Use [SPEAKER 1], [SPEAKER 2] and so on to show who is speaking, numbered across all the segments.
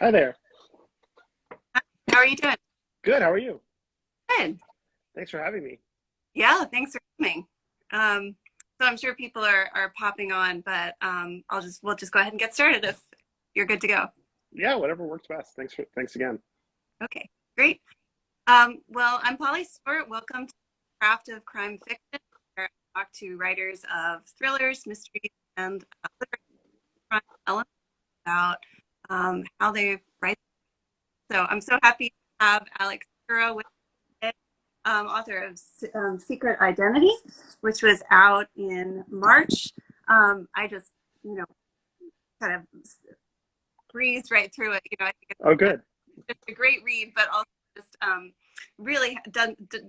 [SPEAKER 1] Hi there.
[SPEAKER 2] How are you doing?
[SPEAKER 1] Good. How are you?
[SPEAKER 2] Good.
[SPEAKER 1] Thanks for having me.
[SPEAKER 2] Yeah, thanks for coming. So I'm sure people are popping on, but we'll just go ahead and get started if you're good to go.
[SPEAKER 1] Yeah, whatever works best. Thanks again.
[SPEAKER 2] Okay, great. Well, I'm Polly Stewart. Welcome to the Craft of Crime Fiction, where I talk to writers of thrillers, mysteries, and literary crime elements about how they write. So I'm so happy to have Alex Segura with me, author of Secret Identity, which was out in March. I just, you know, kind of breezed right through it. I think
[SPEAKER 1] Oh,
[SPEAKER 2] it's
[SPEAKER 1] good.
[SPEAKER 2] just a great read, but also just really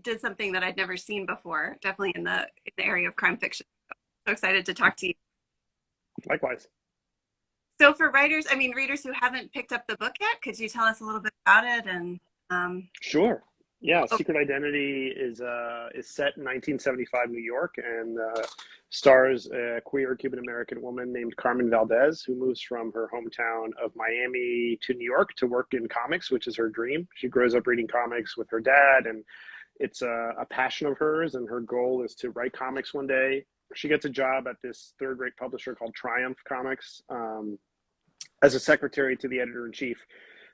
[SPEAKER 2] did something that I'd never seen before, definitely in the area of crime fiction. So excited to talk to you.
[SPEAKER 1] Likewise.
[SPEAKER 2] So for writers, I mean, readers who haven't picked up the book yet, could you tell us a little bit about it? And
[SPEAKER 1] Sure. Yeah,
[SPEAKER 2] oh,
[SPEAKER 1] Secret Identity is set in 1975 New York and stars a queer Cuban American woman named Carmen Valdez who moves from her hometown of Miami to New York to work in comics, which is her dream. She grows up reading comics with her dad, and it's a passion of hers, and her goal is to write comics one day. She gets a job at this third-rate publisher called Triumph Comics, as a secretary to the editor in chief,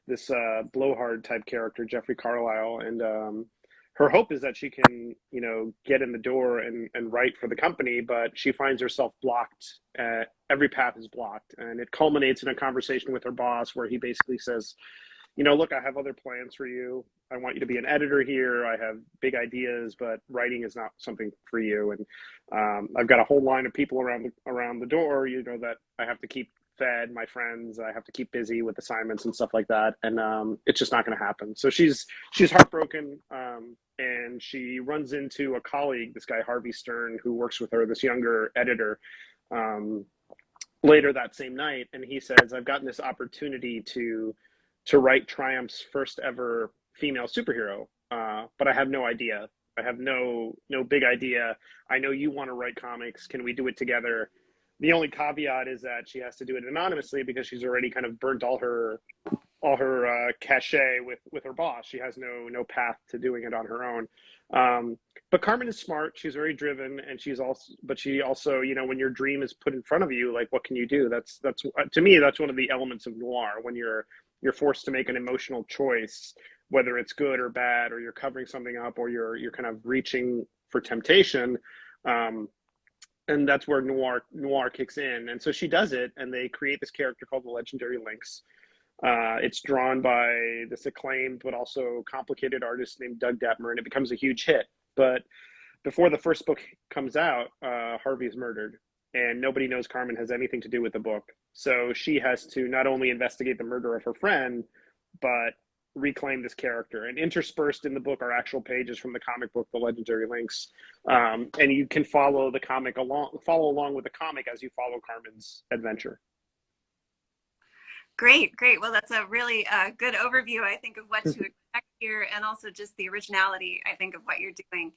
[SPEAKER 1] this blowhard type character, Jeffrey Carlisle, and her hope is that she can, get in the door and write for the company, but she finds herself blocked. Every path is blocked, and it culminates in a conversation with her boss where he basically says, look, I have other plans for you. I want you to be an editor here. I have big ideas, but writing is not something for you. And I've got a whole line of people around the door, that I have to keep fed, my friends. I have to keep busy with assignments and stuff like that. And it's just not going to happen. So she's heartbroken. And she runs into a colleague, this guy Harvey Stern, who works with her, this younger editor. Um, Later that same night, and he says, I've gotten this opportunity to write Triumph's first ever female superhero, but I have no idea. I have no big idea. I know you want to write comics. Can we do it together? The only caveat is that she has to do it anonymously because she's already kind of burnt all her cachet with her boss. She has no path to doing it on her own. But Carmen is smart. She's very driven, and she also, when your dream is put in front of you, like what can you do? That's to me, that's one of the elements of noir, when you're forced to make an emotional choice, whether it's good or bad, or you're covering something up, or you're kind of reaching for temptation. Um, and that's where noir kicks in. And so she does it, and they create this character called the Legendary Lynx. It's drawn by this acclaimed but also complicated artist named Doug Detmer, and it becomes a huge hit. But before the first book comes out, Harvey is murdered, and nobody knows Carmen has anything to do with the book. So she has to not only investigate the murder of her friend, but reclaim this character. And interspersed in the book are actual pages from the comic book, The Legendary Lynx, and you can follow along with the comic as you follow Carmen's adventure.
[SPEAKER 2] great, great. Well, that's a really good overview, I think, of what to expect here, and also just the originality, I think, of what you're doing.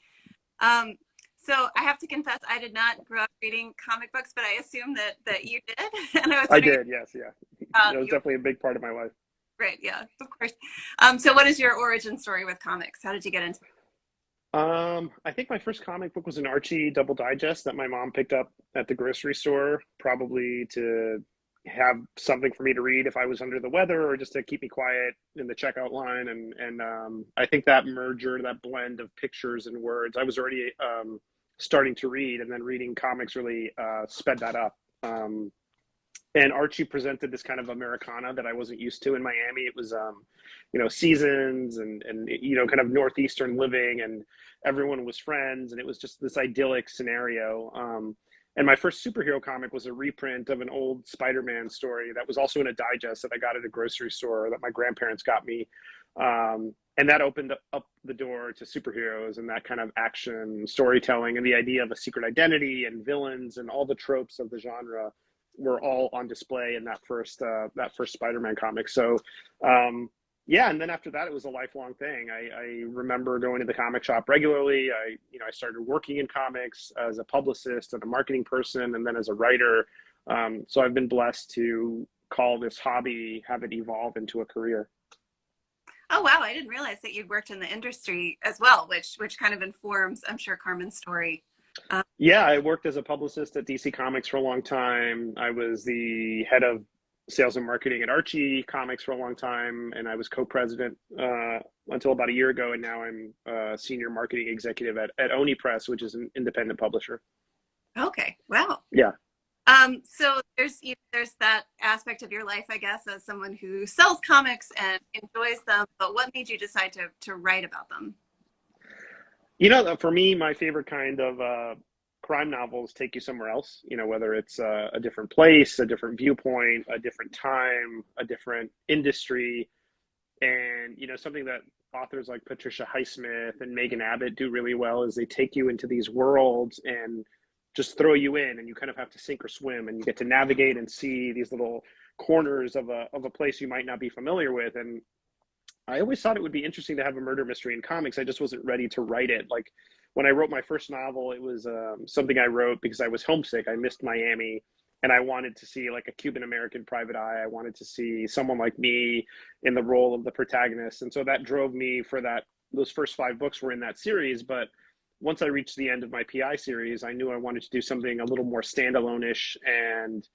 [SPEAKER 2] Um, so I have to confess, I did not grow up reading comic books, but I assume that you did. And I was
[SPEAKER 1] I
[SPEAKER 2] wondering,
[SPEAKER 1] did, yes, yeah. That was
[SPEAKER 2] you
[SPEAKER 1] definitely a big part of my life.
[SPEAKER 2] right, yeah, of course. So what is your origin story with comics? How did you get into it?
[SPEAKER 1] I think my first comic book was an Archie double digest that my mom picked up at the grocery store, probably to have something for me to read if I was under the weather, or just to keep me quiet in the checkout line. And I think that merger, that blend of pictures and words, I was already starting to read, and then reading comics really sped that up. And Archie presented this kind of Americana that I wasn't used to in Miami. It was, seasons and kind of northeastern living, and everyone was friends, and it was just this idyllic scenario. And my first superhero comic was a reprint of an old Spider-Man story that was also in a digest that I got at a grocery store that my grandparents got me. And that opened up the door to superheroes and that kind of action storytelling, and the idea of a secret identity and villains and all the tropes of the genre were all on display in that first Spider-Man comic. So yeah, and then after that, it was a lifelong thing. I remember going to the comic shop regularly. I started working in comics as a publicist and a marketing person, and then as a writer. So I've been blessed to call this hobby, have it evolve into a career.
[SPEAKER 2] Oh wow, I didn't realize that you'd worked in the industry as well, which kind of informs, I'm sure, Carmen's story. Um,
[SPEAKER 1] Yeah, I worked as a publicist at DC Comics for a long time. I was the head of sales and marketing at Archie Comics for a long time, and I was co-president until about a year ago. And now I'm a senior marketing executive at Oni Press, which is an independent publisher.
[SPEAKER 2] okay, wow.
[SPEAKER 1] Yeah.
[SPEAKER 2] So there's that aspect of your life, I guess, as someone who sells comics and enjoys them. But what made you decide to write about them?
[SPEAKER 1] For me, my favorite kind of crime novels take you somewhere else, whether it's a different place, a different viewpoint, a different time, a different industry. And, something that authors like Patricia Highsmith and Megan Abbott do really well is they take you into these worlds and just throw you in, and you kind of have to sink or swim, and you get to navigate and see these little corners of a place you might not be familiar with. And I always thought it would be interesting to have a murder mystery in comics. I just wasn't ready to write it. Like when I wrote my first novel, it was something I wrote because I was homesick. I missed Miami, and I wanted to see like a Cuban American private eye. I wanted to see someone like me in the role of the protagonist, and so that drove me for that. Those first 5 books were in that series, but once I reached the end of my PI series, I knew I wanted to do something a little more standalone-ish and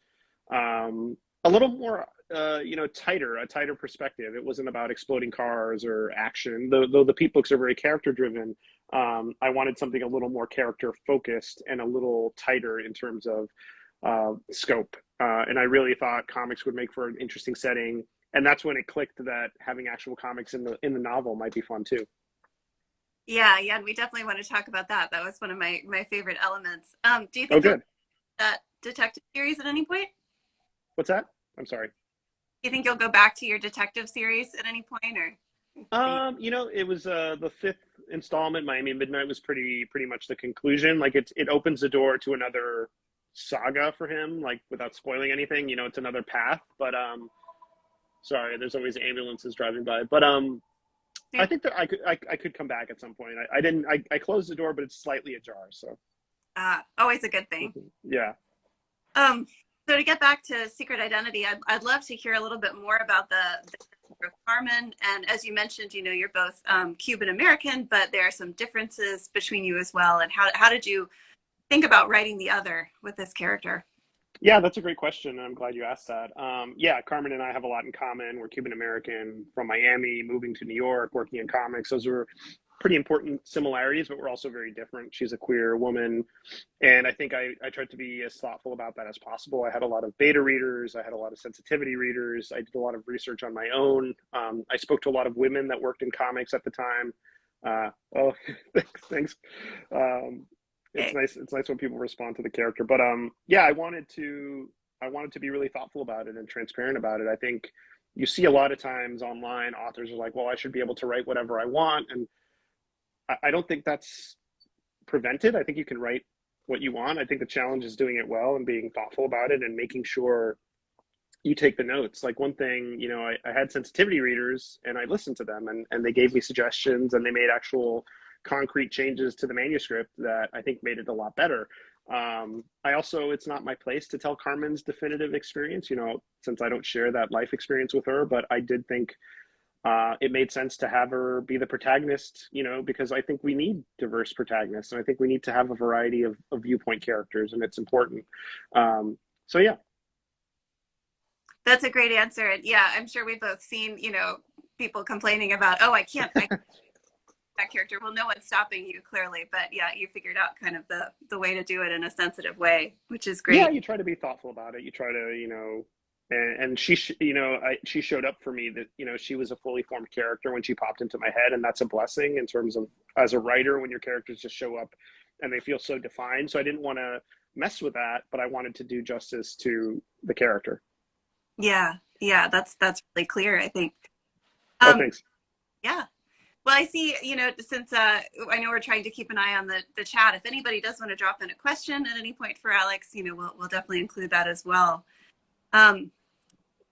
[SPEAKER 1] a little more, a tighter perspective. It wasn't about exploding cars or action, though the Pete books are very character-driven. I wanted something a little more character-focused and a little tighter in terms of scope. And I really thought comics would make for an interesting setting. And that's when it clicked that having actual comics in the novel might be fun too.
[SPEAKER 2] Yeah, yeah, and we definitely want to talk about that. That was one of my favorite elements. Do you
[SPEAKER 1] Oh,
[SPEAKER 2] think you'll
[SPEAKER 1] good.
[SPEAKER 2] do that detective series at any point?
[SPEAKER 1] What's that? I'm sorry.
[SPEAKER 2] Do you think you'll go back to your detective series at any point, or are you?
[SPEAKER 1] It was the fifth installment. Miami Midnight was pretty much the conclusion. Like it opens the door to another saga for him. Like without spoiling anything, it's another path. But sorry, there's always ambulances driving by. But I think that I could come back at some point. I didn't. I closed the door, but it's slightly ajar. So
[SPEAKER 2] Always a good thing.
[SPEAKER 1] yeah.
[SPEAKER 2] Um, so to get back to Secret Identity, I'd love to hear a little bit more about the character of Carmen. And as you mentioned, you're both Cuban American, but there are some differences between you as well. And how did you think about writing the other with this character?
[SPEAKER 1] Yeah, that's a great question. I'm glad you asked that. Yeah, Carmen and I have a lot in common. We're Cuban American from Miami, moving to New York, working in comics. Those are pretty important similarities, but we're also very different. She's a queer woman. And I think I tried to be as thoughtful about that as possible. I had a lot of beta readers. I had a lot of sensitivity readers. I did a lot of research on my own. I spoke to a lot of women that worked in comics at the time. Oh, thanks. Um, it's nice. It's nice when people respond to the character. But yeah, I wanted to be really thoughtful about it and transparent about it. I think you see a lot of times online, authors are like, "Well, I should be able to write whatever I want," and I don't think that's prevented. I think you can write what you want. I think the challenge is doing it well and being thoughtful about it and making sure you take the notes. Like one thing, I had sensitivity readers and I listened to them and they gave me suggestions and they made actual concrete changes to the manuscript that I think made it a lot better. It's not my place to tell Carmen's definitive experience, since I don't share that life experience with her, but I did think it made sense to have her be the protagonist, because I think we need diverse protagonists and I think we need to have a variety of viewpoint characters and it's important. So yeah.
[SPEAKER 2] That's a great answer. And yeah, I'm sure we've both seen, people complaining about, oh, I can't that character. Well, no one's stopping you clearly, but yeah, you figured out kind of the way to do it in a sensitive way, which is
[SPEAKER 1] Yeah,
[SPEAKER 2] great.
[SPEAKER 1] you try to be thoughtful about it. You try to, and she, she showed up for me that, she was a fully formed character when she popped into my head. And that's a blessing in terms of as a writer, when your characters just show up and they feel so defined. So I didn't want to mess with that, but I wanted to do justice to the character.
[SPEAKER 2] Yeah, yeah, that's really clear, I think.
[SPEAKER 1] Oh,
[SPEAKER 2] Um,
[SPEAKER 1] thanks.
[SPEAKER 2] yeah. Well, I see, since I know we're trying to keep an eye on the chat, if anybody does want to drop in a question at any point for Alex, we'll definitely include that as well.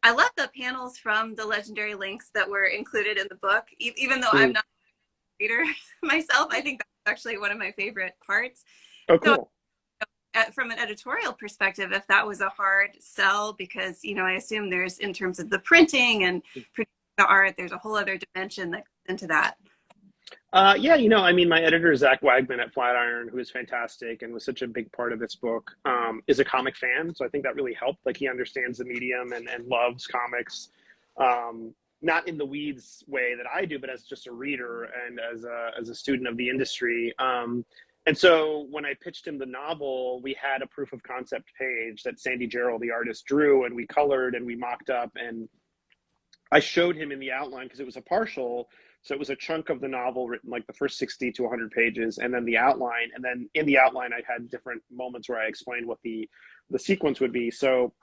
[SPEAKER 2] I love the panels from the Legendary Links that were included in the book, even though I'm
[SPEAKER 1] Mm.
[SPEAKER 2] not a reader myself. I think that's actually one of my favorite parts.
[SPEAKER 1] Oh,
[SPEAKER 2] So
[SPEAKER 1] cool.
[SPEAKER 2] from an editorial perspective, if that was a hard sell, because, I assume there's, in terms of the printing and producing the art, there's a whole other dimension that goes into that.
[SPEAKER 1] Yeah, I mean, my editor, Zach Wagman at Flatiron, who is fantastic and was such a big part of this book, is a comic fan. So I think that really helped. Like, he understands the medium and loves comics, not in the weeds way that I do, but as just a reader and as a student of the industry. And so when I pitched him the novel, we had a proof of concept page that Sandy Gerald, the artist, drew, and we colored and we mocked up. And I showed him in the outline because it was a partial. So it was a chunk of the novel written like the first 60 to 100 pages, and then the outline. And then in the outline, I had different moments where I explained what the sequence would be. So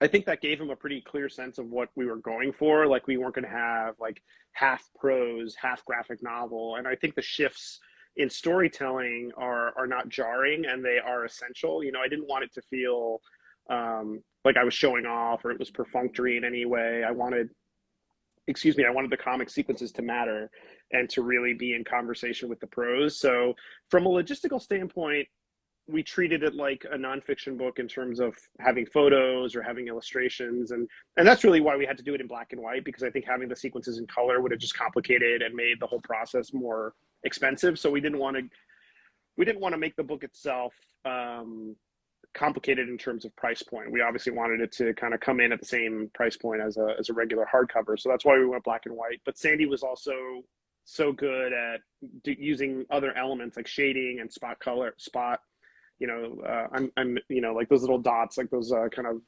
[SPEAKER 1] I think that gave him a pretty clear sense of what we were going for. Like, we weren't going to have like half prose, half graphic novel. And I think the shifts in storytelling are not jarring, and they are essential. I didn't want it to feel like I was showing off or it was perfunctory in any way. I wanted the comic sequences to matter and to really be in conversation with the prose. So from a logistical standpoint, we treated it like a nonfiction book in terms of having photos or having illustrations. And that's really why we had to do it in black and white, because I think having the sequences in color would have just complicated and made the whole process more expensive. So we didn't want to make the book itself complicated in terms of price point. We obviously wanted it to kind of come in at the same price point as a regular hardcover. So that's why we went black and white. But Sandy was also so good at using other elements like shading and spot, like those little dots, like those kind of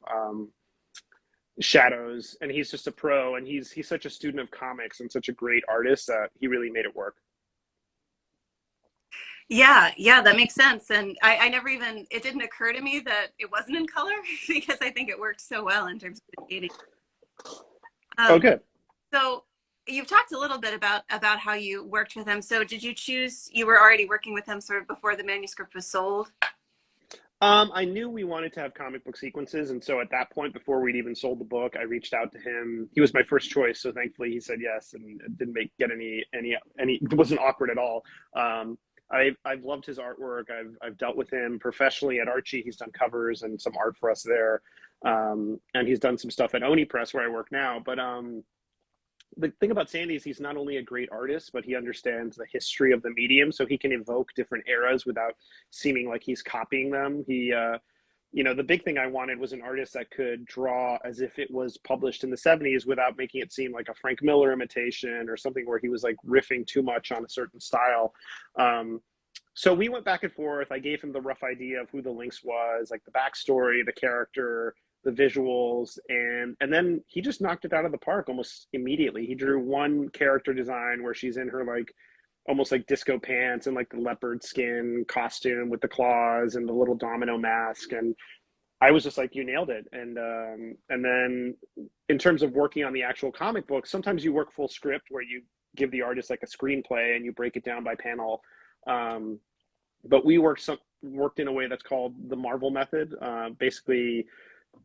[SPEAKER 1] shadows. And he's just a pro, and he's such a student of comics and such a great artist that he really made it work.
[SPEAKER 2] Yeah, that makes sense. And I never even, it didn't occur to me that it wasn't in color because I think it worked so well in terms of the shading.
[SPEAKER 1] Oh, good.
[SPEAKER 2] So you've talked a little bit about how you worked with him. So did you were already working with him sort of before the manuscript was sold?
[SPEAKER 1] I knew we wanted to have comic book sequences, and so at that point, before we'd even sold the book, I reached out to him. He was my first choice, so thankfully he said yes, and it didn't get any. It wasn't awkward at all. I've loved his artwork. I've dealt with him professionally at Archie. He's done covers and some art for us there, and he's done some stuff at Oni Press where I work now. But the thing about Sandy is he's not only a great artist, but he understands the history of the medium, so he can evoke different eras without seeming like he's copying them. The big thing I wanted was an artist that could draw as if it was published in the 70s without making it seem like a Frank Miller imitation or something where he was like riffing too much on a certain style. So we went back and forth. I gave him the rough idea of who the Lynx was, like the backstory, the character, the visuals, and then he just knocked it out of the park almost immediately. He drew one character design where she's in her like almost like disco pants and like the leopard skin costume with the claws and the little domino mask, and I was just like, you nailed it. And then in terms of working on the actual comic book, sometimes you work full script where you give the artist like a screenplay and you break it down by panel. But we worked in a way that's called the Marvel method. Basically,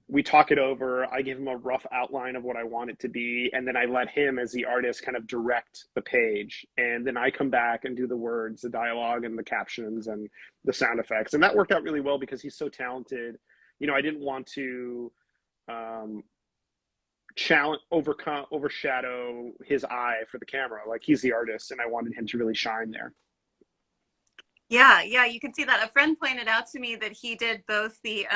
[SPEAKER 1] we talk it over. I give him a rough outline of what I want it to be, and then I let him, as the artist, kind of direct the page. And then I come back and do the words, the dialogue, and the captions, and the sound effects. And that worked out really well because he's so talented. I didn't want to overshadow his eye for the camera. Like, he's the artist, and I wanted him to really shine there.
[SPEAKER 2] Yeah, you can see that. A friend pointed out to me that he did both the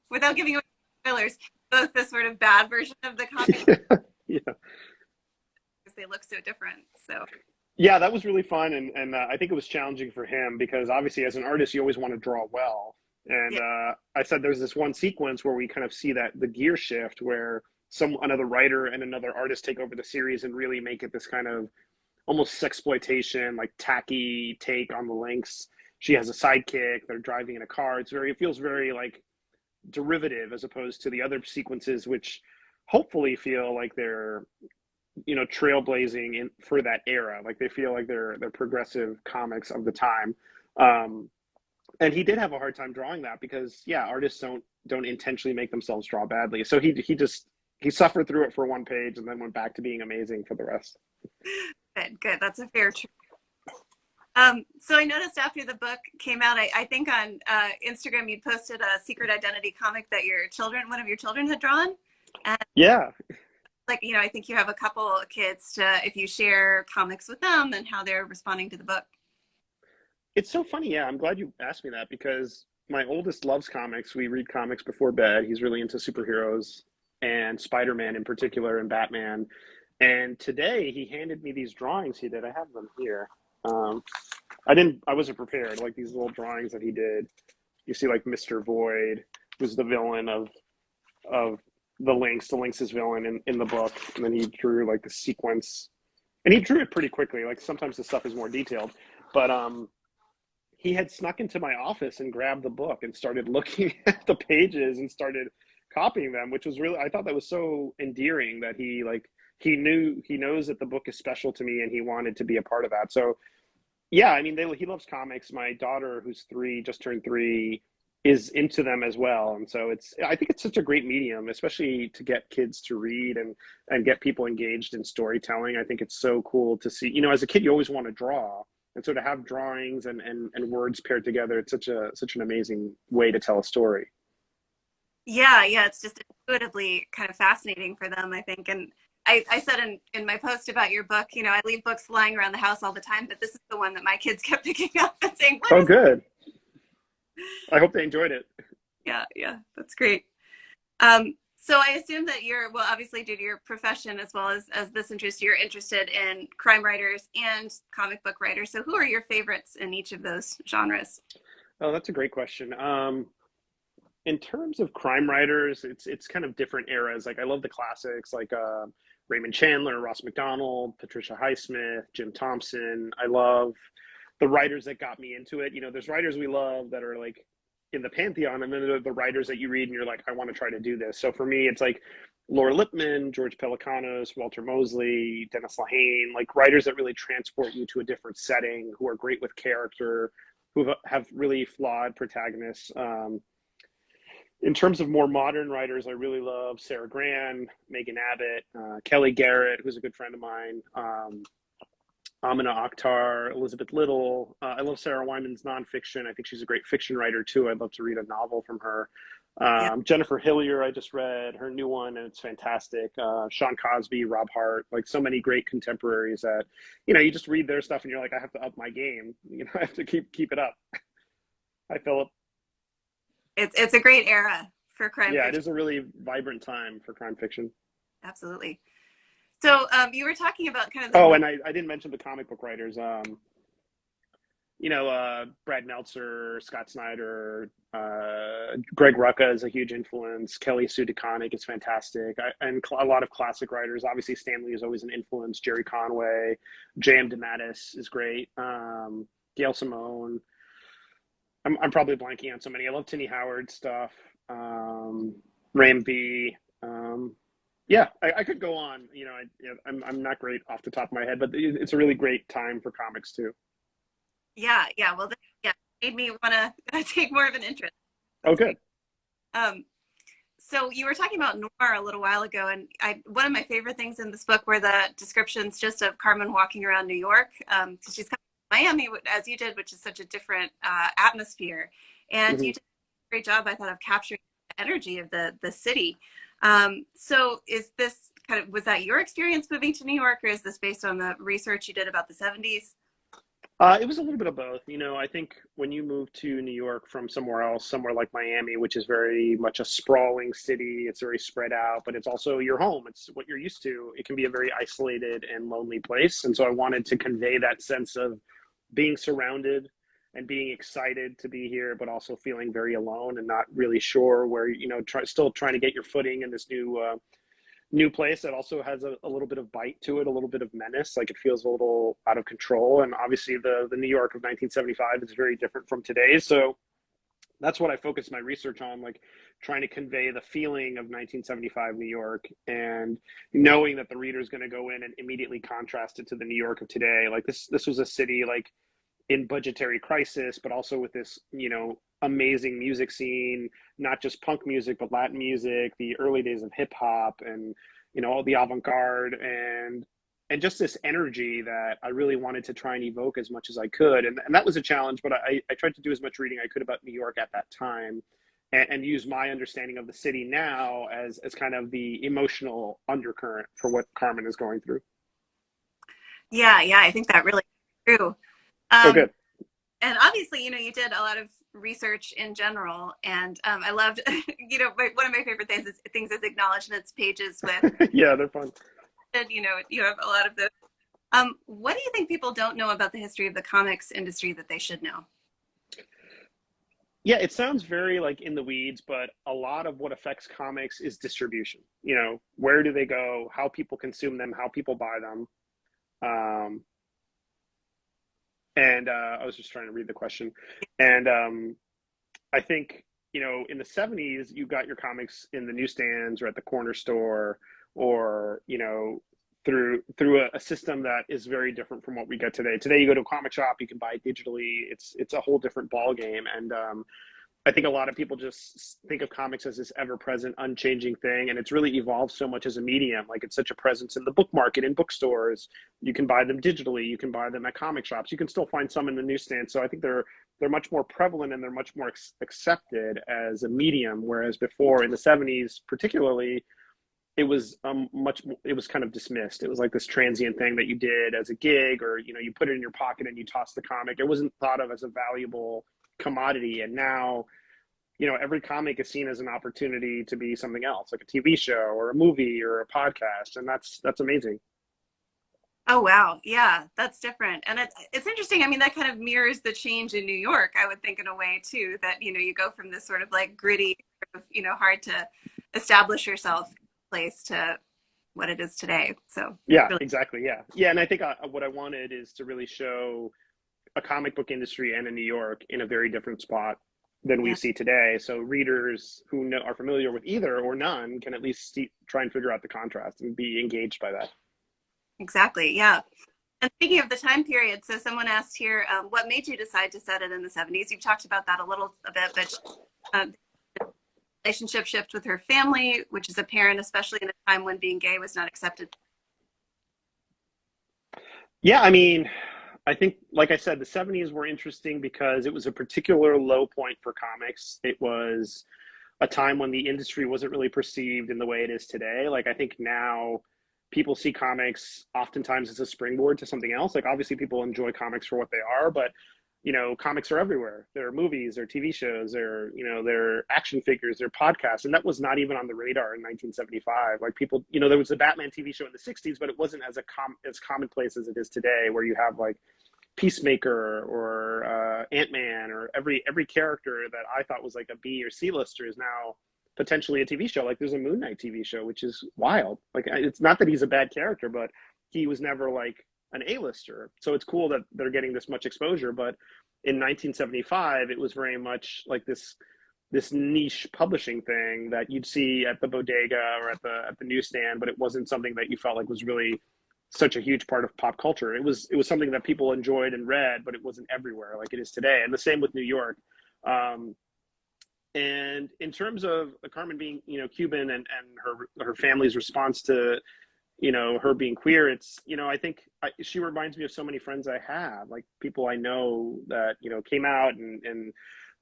[SPEAKER 2] without giving away spoilers, both the sort of bad version of the comic.
[SPEAKER 1] Yeah.
[SPEAKER 2] Because they look so different. So
[SPEAKER 1] yeah, that was really fun, and I think it was challenging for him because obviously as an artist you always want to draw well. And I said there's this one sequence where we kind of see that the gear shift where another writer and another artist take over the series and really make it this kind of almost sexploitation, like tacky take on the Lynx. She has a sidekick. They're driving in a car. It feels very like derivative as opposed to the other sequences, which hopefully feel like they're, trailblazing for that era. Like they feel like they're progressive comics of the time. And he did have a hard time drawing that because artists don't intentionally make themselves draw badly. So he suffered through it for one page and then went back to being amazing for the rest.
[SPEAKER 2] Good. That's a fair truth. So I noticed after the book came out, I think on Instagram you posted a secret identity comic that one of your children had drawn. And
[SPEAKER 1] Yeah,
[SPEAKER 2] like, I think you have a couple of kids if you share comics with them and how they're responding to the book.
[SPEAKER 1] it's so funny. Yeah, I'm glad you asked me that because my oldest loves comics. We read comics before bed. He's really into superheroes and Spider-Man in particular and Batman. And today he handed me these drawings he did. I have them here. Um, I wasn't prepared. Like these little drawings that he did. You see, like Mr. Void was the villain of the Lynx. The Lynx is villain in the book, and then he drew like the sequence, and he drew it pretty quickly. Like sometimes the stuff is more detailed, but he had snuck into my office and grabbed the book and started looking at the pages and started copying them, which was really, I thought that was so endearing that he knows that the book is special to me and he wanted to be a part of that. So yeah, I mean, he loves comics. My daughter, who's just turned 3, is into them as well. And so I think it's such a great medium, especially to get kids to read and get people engaged in storytelling. I think it's so cool to see, as a kid, you always want to draw. And so to have drawings and words paired together, it's such an amazing way to tell a story.
[SPEAKER 2] Yeah, yeah, it's just intuitively kind of fascinating for them, I think. And I said in my post about your book, I leave books lying around the house all the time, but this is the one that my kids kept picking up and saying, "What
[SPEAKER 1] Oh,
[SPEAKER 2] is?"
[SPEAKER 1] good. I hope they enjoyed it.
[SPEAKER 2] Yeah, yeah, that's great. So I assume that well, obviously due to your profession as well as this interest, you're interested in crime writers and comic book writers. So who are your favorites in each of those genres?
[SPEAKER 1] Oh, that's a great question. In terms of crime writers, it's kind of different eras. Like I love the classics, like Raymond Chandler, Ross McDonald, Patricia Highsmith, Jim Thompson. I love the writers that got me into it. There's writers we love that are like in the pantheon, and then there are the writers that you read and you're like, I want to try to do this. So for me, it's like Laura Lippman, George Pelecanos, Walter Mosley, Dennis Lehane, like writers that really transport you to a different setting, who are great with character, who have really flawed protagonists. In terms of more modern writers, I really love Sarah Gran, Megan Abbott, Kelly Garrett, who's a good friend of mine, Amina Akhtar, Elizabeth Little. I love Sarah Wyman's nonfiction. I think she's a great fiction writer too. I'd love to read a novel from her.
[SPEAKER 2] Yeah,
[SPEAKER 1] Jennifer Hillier, I just read her new one and it's fantastic. Sean Cosby, Rob Hart, like so many great contemporaries that, you just read their stuff and you're like, I have to up my game. I have to keep it up. Hi, Philip.
[SPEAKER 2] it's a great era for crime
[SPEAKER 1] Yeah, it
[SPEAKER 2] fiction.
[SPEAKER 1] is a really vibrant time for crime fiction.
[SPEAKER 2] Absolutely. So you were talking about kind of the
[SPEAKER 1] Oh,
[SPEAKER 2] north.
[SPEAKER 1] and I didn't mention the comic book writers. Brad Meltzer, Scott Snyder, Greg Rucka is a huge influence. Kelly Sue DeConnick is fantastic. And a lot of classic writers. Obviously, Stan Lee is always an influence. Jerry Conway, J.M. DeMatteis is great. Gail Simone. I'm probably blanking on so many. I love Tinny Howard stuff. Ram V. Yeah, I could go on. I'm not great off the top of my head, but it's a really great time for comics too.
[SPEAKER 2] Yeah, yeah. Well, yeah, made me want to take more of an interest.
[SPEAKER 1] Oh,
[SPEAKER 2] That's
[SPEAKER 1] good.
[SPEAKER 2] great. Um, so you were talking about noir a little while ago, and one of my favorite things in this book were the descriptions just of Carmen walking around New York, because she's coming to Miami as you did, which is such a different atmosphere, and you
[SPEAKER 1] Mhm.
[SPEAKER 2] did a great job, I thought, of capturing the energy of the city. So is this was that your experience moving to New York, or is this based on the research you did about the 70s?
[SPEAKER 1] It was a little bit of both. I think when you move to New York from somewhere else, somewhere like Miami, which is very much a sprawling city, it's very spread out, but it's also your home. It's what you're used to. It can be a very isolated and lonely place. And so I wanted to convey that sense of being surrounded and being excited to be here, but also feeling very alone and not really sure where, still trying to get your footing in this new place that also has a little bit of bite to it, a little bit of menace. Like it feels a little out of control. And obviously, the New York of 1975 is very different from today. So that's what I focused my research on, like trying to convey the feeling of 1975 New York and knowing that the reader is going to go in and immediately contrast it to the New York of today. Like this was a city like in budgetary crisis, but also with this, amazing music scene, not just punk music, but Latin music, the early days of hip hop and, all the avant garde and just this energy that I really wanted to try and evoke as much as I could. And that was a challenge, but I tried to do as much reading I could about New York at that time, and use my understanding of the city now as kind of the emotional undercurrent for what Carmen is going through.
[SPEAKER 2] Yeah, yeah, I think that really is true.
[SPEAKER 1] Oh,
[SPEAKER 2] Um,
[SPEAKER 1] good.
[SPEAKER 2] and obviously, you did a lot of research in general, and I loved, one of my favorite things is acknowledgments pages with,
[SPEAKER 1] Yeah, they're fun.
[SPEAKER 2] you have a lot of those. What do you think people don't know about the history of the comics industry that they should know?
[SPEAKER 1] Yeah, it sounds very like in the weeds, but a lot of what affects comics is distribution. Where do they go, how people consume them, how people buy them. Um, and I was just trying to read the question. And I think, in the 70s, you got your comics in the newsstands or at the corner store, or, through a system that is very different from what we get today. Today, you go to a comic shop, you can buy it digitally. It's a whole different ball game. And I think a lot of people just think of comics as this ever-present, unchanging thing, and it's really evolved so much as a medium. Like, it's such a presence in the book market, in bookstores. You can buy them digitally. You can buy them at comic shops. You can still find some in the newsstand. So I think they're much more prevalent, and they're much more accepted as a medium. Whereas before, in the 70s, particularly, it was kind of dismissed. It was like this transient thing that you did as a gig, or you put it in your pocket and you toss the comic. It wasn't thought of as a valuable commodity. And now, every comic is seen as an opportunity to be something else, like a TV show or a movie or a podcast, and that's amazing.
[SPEAKER 2] Oh wow, yeah, that's different, and it's interesting. I mean, that kind of mirrors the change in New York, I would think, in a way too. That you go from this sort of like gritty, sort of, hard to establish yourself place to what it is today. So
[SPEAKER 1] Yeah,
[SPEAKER 2] really,
[SPEAKER 1] exactly. Yeah, and I think what I wanted is to really show a comic book industry and in New York in a very different spot than we
[SPEAKER 2] yeah,
[SPEAKER 1] see today. So readers who are familiar with either or none can at least try and figure out the contrast and be engaged by that.
[SPEAKER 2] exactly, yeah. And speaking of the time period, so someone asked here, what made you decide to set it in the 70s? You've talked about that a bit, but relationship shift with her family, which is apparent, especially in a time when being gay was not accepted.
[SPEAKER 1] Yeah, I mean, I think, like I said, the 70s were interesting because it was a particular low point for comics. It was a time when the industry wasn't really perceived in the way it is today. Like, I think now people see comics oftentimes as a springboard to something else. Like, obviously people enjoy comics for what they are, but comics are everywhere. There are movies, there are TV shows, there are action figures, there are podcasts, and that was not even on the radar in 1975. Like, people, there was a Batman TV show in the 60s, but it wasn't as commonplace as it is today, where you have like Peacemaker or Ant-Man, or every character that I thought was like a B or C lister is now potentially a TV show. Like, there's a Moon Knight TV show, which is wild. Like, it's not that he's a bad character, but he was never like an A-lister. So it's cool that they're getting this much exposure. But in 1975, it was very much like this niche publishing thing that you'd see at the bodega or at the newsstand, but it wasn't something that you felt like was really such a huge part of pop culture. It was something that people enjoyed and read, but it wasn't everywhere like it is today. And the same with New York. And in terms of Carmen being, Cuban, and her family's response to, her being queer, it's, I think she reminds me of so many friends I have, like people I know that, came out, and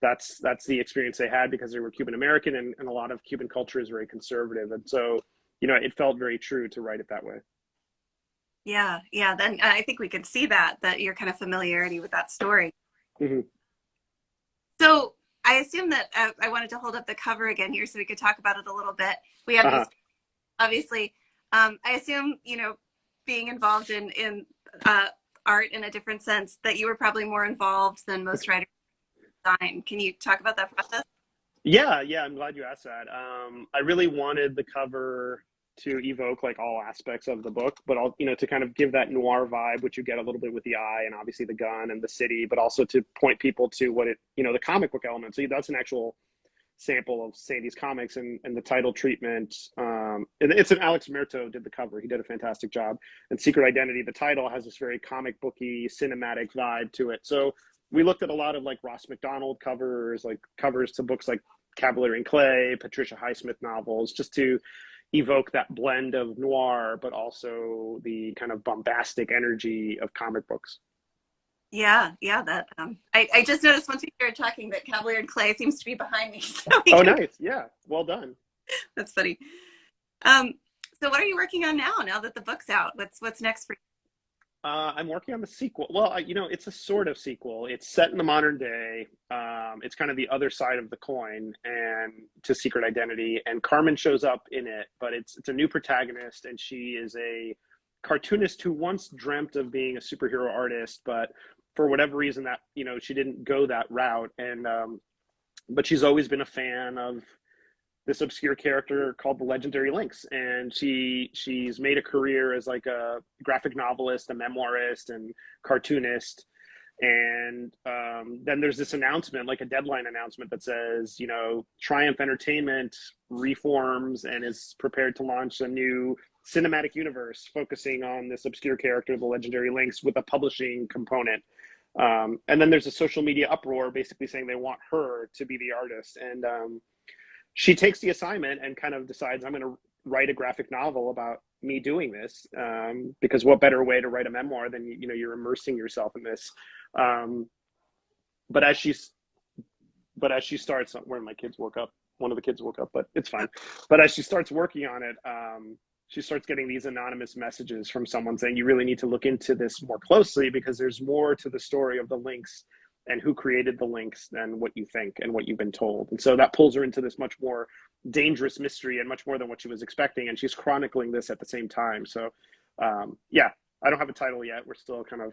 [SPEAKER 1] that's the experience they had because they were Cuban American, and a lot of Cuban culture is very conservative. And so, it felt very true to write it that way.
[SPEAKER 2] Yeah, yeah. Then I think we can see that your kind of familiarity with that story.
[SPEAKER 1] Mm-hmm.
[SPEAKER 2] So I assume that I wanted to hold up the cover again here so we could talk about it a little bit. We have
[SPEAKER 1] Uh-huh.
[SPEAKER 2] these, obviously. I assume being involved in art in a different sense, that you were probably more involved than most writers in design. Can you talk about that process?
[SPEAKER 1] Yeah, I'm glad you asked that. I really wanted the cover to evoke like all aspects of the book, but all, to kind of give that noir vibe, which you get a little bit with the eye and obviously the gun and the city, but also to point people to what it, the comic book element. So that's an actual sample of Sadie's comics, and the title treatment. And it's an Alex Merto did the cover. He did a fantastic job. And Secret Identity, the title has this very comic booky cinematic vibe to it. So we looked at a lot of like Ross McDonald covers, like covers to books like Cavalier and Clay, Patricia Highsmith novels, just to evoke that blend of noir, but also the kind of bombastic energy of comic books.
[SPEAKER 2] Yeah, yeah. That I just noticed once we started talking that Cavalier and Clay seems to be behind me, so we
[SPEAKER 1] Oh,
[SPEAKER 2] can.
[SPEAKER 1] nice. Yeah. Well done.
[SPEAKER 2] That's funny. Um, so what are you working on now? Now that the book's out, what's next for you?
[SPEAKER 1] I'm working on the sequel. Well, it's a sort of sequel. It's set in the modern day. It's kind of the other side of the coin and to Secret Identity. And Carmen shows up in it, but it's a new protagonist, and she is a cartoonist who once dreamt of being a superhero artist, but for whatever reason that she didn't go that route. And but she's always been a fan of this obscure character called the Legendary Lynx, and she's made a career as like a graphic novelist, a memoirist, and cartoonist. And then there's this announcement, like a deadline announcement, that says, Triumph Entertainment reforms and is prepared to launch a new cinematic universe focusing on this obscure character, the Legendary Lynx, with a publishing component. And then there's a social media uproar basically saying they want her to be the artist. And she takes the assignment and kind of decides, I'm going to write a graphic novel about me doing this, because what better way to write a memoir than you're immersing yourself in this. um, but as she's but as she starts, where my kids woke up, one of the kids woke up, but it's fine. But as she starts working on it, she starts getting these anonymous messages from someone saying, you really need to look into this more closely because there's more to the story of the Lynx and who created the Lynx than what you think and what you've been told. And so that pulls her into this much more dangerous mystery and much more than what she was expecting. And she's chronicling this at the same time. So yeah, I don't have a title yet. We're still kind of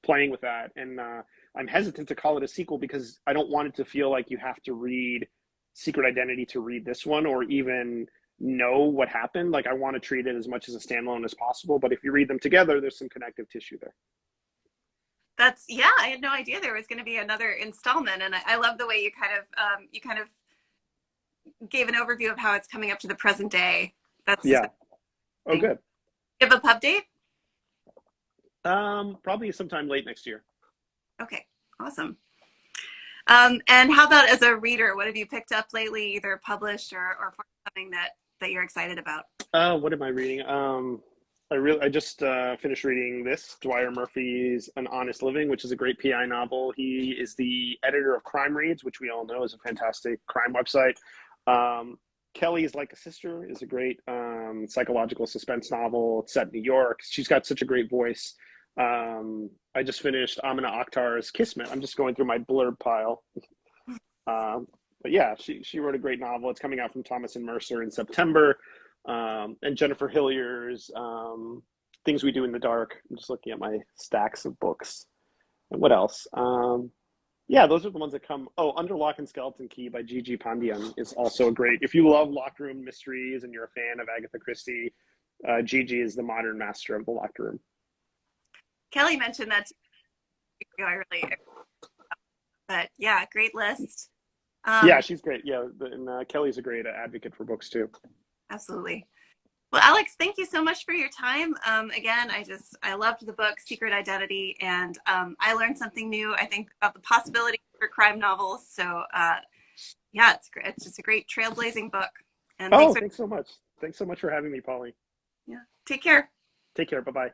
[SPEAKER 1] playing with that. And I'm hesitant to call it a sequel because I don't want it to feel like you have to read Secret Identity to read this one, or even know what happened. Like, I want to treat it as much as a standalone as possible. But if you read them together, there's some connective tissue there.
[SPEAKER 2] Yeah, I had no idea there was going to be another installment, and I love the way you kind of gave an overview of how it's coming up to the present day. That's
[SPEAKER 1] Yeah. Oh, good.
[SPEAKER 2] You have a pub date?
[SPEAKER 1] Probably sometime late next year.
[SPEAKER 2] Okay, awesome. And how about as a reader? What have you picked up lately, either published or something that you're excited about?
[SPEAKER 1] What am I reading? I just finished reading this, Dwyer Murphy's An Honest Living, which is a great PI novel. He is the editor of Crime Reads, which we all know is a fantastic crime website. Kelly's Like a Sister is a great psychological suspense novel. It's set in New York. She's got such a great voice. I just finished Amina Akhtar's Kismet. I'm just going through my blurb pile. But yeah, she wrote a great novel. It's coming out from Thomas and Mercer in September. And Jennifer Hillier's Things We Do in the Dark. I'm just looking at my stacks of books. And what else? Yeah, those are the ones that come. Oh, Under Lock and Skeleton Key by Gigi Pandian is also great. If you love locked room mysteries and you're a fan of Agatha Christie, Gigi is the modern master of the locked room.
[SPEAKER 2] Kelly mentioned that too. But yeah, great list.
[SPEAKER 1] Yeah, she's great. Yeah, and Kelly's a great advocate for books too.
[SPEAKER 2] Absolutely. Well, Alex, thank you so much for your time. Again, I loved the book Secret Identity, and I learned something new, I think, about the possibility for crime novels. So yeah, it's great. It's just a great trailblazing book. And
[SPEAKER 1] thanks so much. Thanks so much for having me, Polly.
[SPEAKER 2] Yeah. Take care.
[SPEAKER 1] Take care. Bye-bye.